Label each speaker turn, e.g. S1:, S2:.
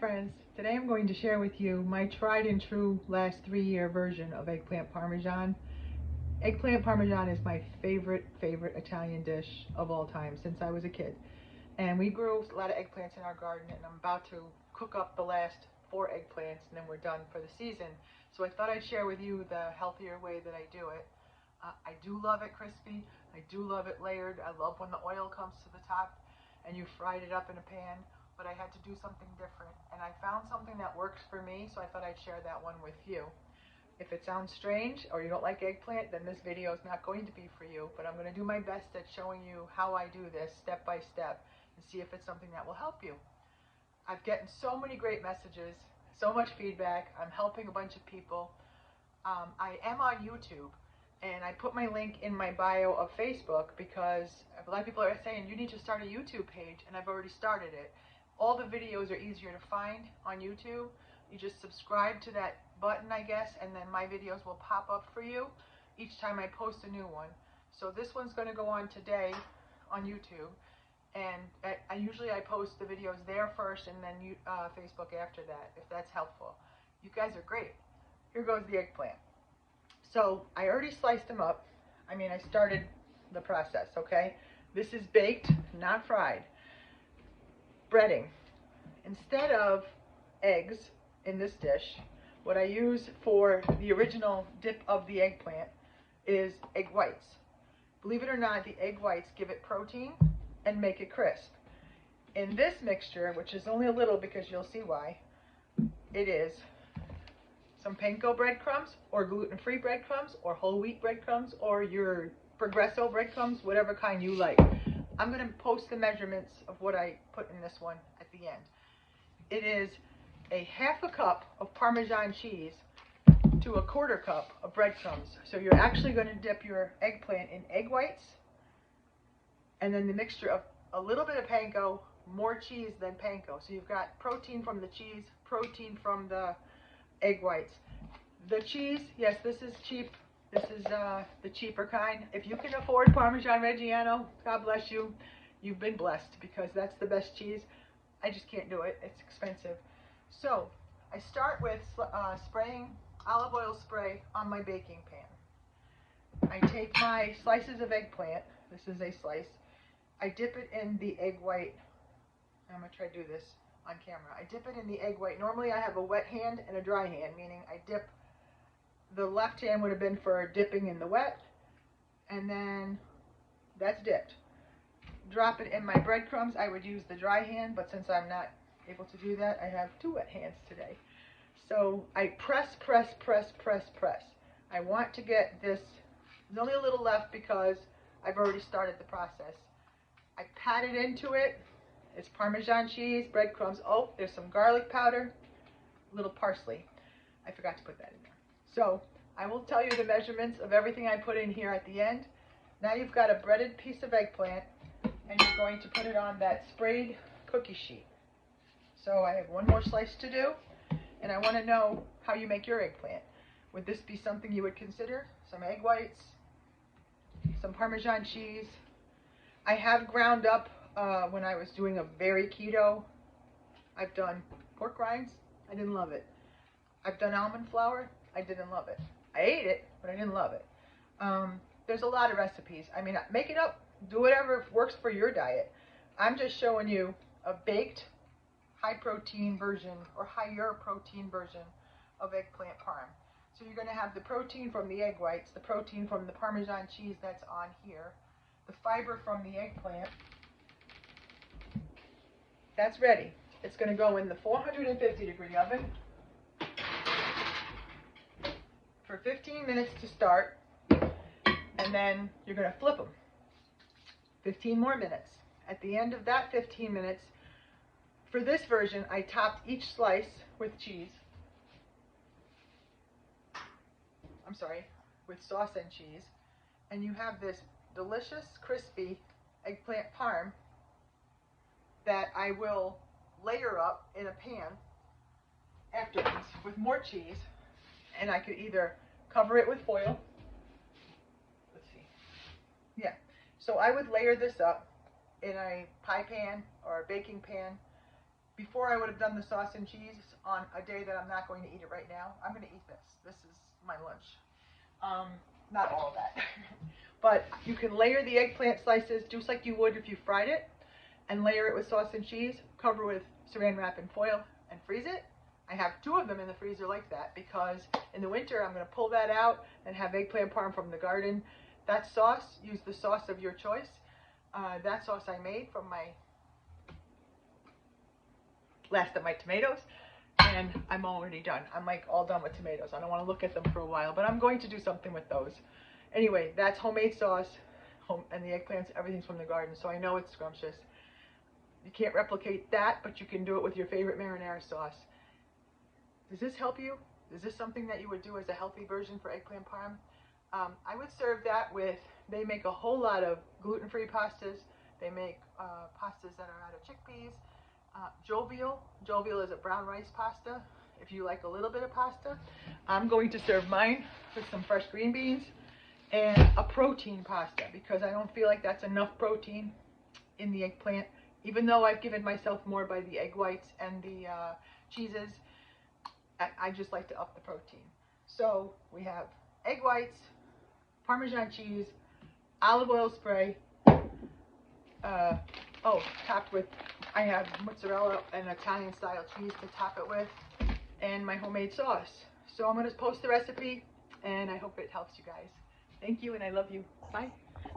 S1: friends, today I'm going to share with you my tried and true last 3-year version of eggplant parmesan. Eggplant parmesan is my favorite Italian dish of all time since I was a kid. And we grew a lot of eggplants in our garden, and I'm about to cook up the last 4 eggplants and then we're done for the season. So I thought I'd share with you the healthier way that I do it. I do love it crispy. I do love it layered. I love when the oil comes to the top and you fried it up in a pan. But I had to do something different, and I found something that works for me, so I thought I'd share that one with you. If it sounds strange or you don't like eggplant, then this video is not going to be for you, but I'm going to do my best at showing you how I do this step by step and see if it's something that will help you. I've gotten so many great messages, so much feedback. I'm helping a bunch of people. I am on YouTube, and I put my link in my bio of Facebook because a lot of people are saying you need to start a YouTube page, and I've already started it. All the videos are easier to find on YouTube. You just subscribe to that button, I guess, and then my videos will pop up for you each time I post a new one. So this one's going to go on today on YouTube, and I usually post the videos there first and then Facebook after that, if that's helpful. You guys are great. Here goes the eggplant. So I already sliced them up. I mean, I started the process, okay? This is baked, not fried. Breading. Instead of eggs in this dish, what I use for the original dip of the eggplant is egg whites. Believe it or not, the egg whites give it protein and make it crisp. In this mixture, which is only a little because you'll see why, it is some Panko bread crumbs or gluten-free breadcrumbs or whole wheat breadcrumbs or your Progresso breadcrumbs, whatever kind you like. I'm going to post the measurements of what I put in this one at the end. It is a ½ cup of Parmesan cheese to a ¼ cup of breadcrumbs. So you're actually going to dip your eggplant in egg whites, and then the mixture of a little bit of panko, more cheese than panko. So you've got protein from the cheese, protein from the egg whites. The cheese, yes, this is cheap. This is the cheaper kind. If you can afford Parmesan Reggiano, God bless you. You've been blessed because that's the best cheese. I just can't do it. It's expensive. So I start with spraying olive oil spray on my baking pan. I take my slices of eggplant. This is a slice. I dip it in the egg white. I'm going to try to do this on camera. I dip it in the egg white. Normally I have a wet hand and a dry hand, meaning I dip. The left hand would have been for dipping in the wet, and then that's dipped. Drop it in my breadcrumbs. I would use the dry hand, but since I'm not able to do that, I have 2 wet hands today. So I press. I want to get this, there's only a little left because I've already started the process. I pat it into it. It's Parmesan cheese, breadcrumbs. Oh, there's some garlic powder, a little parsley. I forgot to put that in there. So I will tell you the measurements of everything I put in here at the end. Now you've got a breaded piece of eggplant, and you're going to put it on that sprayed cookie sheet. So I have one more slice to do, and I want to know how you make your eggplant. Would this be something you would consider? Some egg whites, some Parmesan cheese. I have ground up when I was doing a very keto. I've done pork rinds. I didn't love it. I've done almond flour. I didn't love it. I ate it, but I didn't love it. There's a lot of recipes. I mean, make it up. Do whatever works for your diet. I'm just showing you a baked, high-protein version or higher protein version of eggplant parm. So you're going to have the protein from the egg whites, the protein from the Parmesan cheese that's on here, the fiber from the eggplant. That's ready. It's going to go in the 450-degree oven for 15 minutes to start, and then you're going to flip them 15 more minutes. At the end of that 15 minutes, for this version, I topped each slice with cheese. I'm sorry, with sauce and cheese. And you have this delicious, crispy eggplant parm that I will layer up in a pan afterwards with more cheese. And I could either cover it with foil. Let's see. Yeah. So I would layer this up in a pie pan or a baking pan before I would have done the sauce and cheese on a day that I'm not going to eat it right now. I'm going to eat this. This is my lunch. Not all of that. But you can layer the eggplant slices just like you would if you fried it, and layer it with sauce and cheese, cover with saran wrap and foil, and freeze it. I have 2 of them in the freezer like that because in the winter I'm going to pull that out and have eggplant parm from the garden. That sauce, use the sauce of your choice. That sauce I made from my last of my tomatoes, and I'm already done. I'm like all done with tomatoes. I don't want to look at them for a while, but I'm going to do something with those. Anyway, that's homemade sauce, and the eggplants, everything's from the garden, so I know it's scrumptious. You can't replicate that, but you can do it with your favorite marinara sauce. Does this help you? Is this something that you would do as a healthy version for eggplant parm? I would serve that with, they make a whole lot of gluten-free pastas. They make pastas that are out of chickpeas. Jovial is a brown rice pasta, if you like a little bit of pasta. I'm going to serve mine with some fresh green beans and a protein pasta because I don't feel like that's enough protein in the eggplant. Even though I've given myself more by the egg whites and the cheeses, I just like to up the protein. So we have egg whites, Parmesan cheese, olive oil spray, topped with, I have mozzarella and Italian style cheese to top it with, and my homemade sauce. So I'm going to post the recipe, and I hope it helps you guys. Thank you, and I love you. Bye.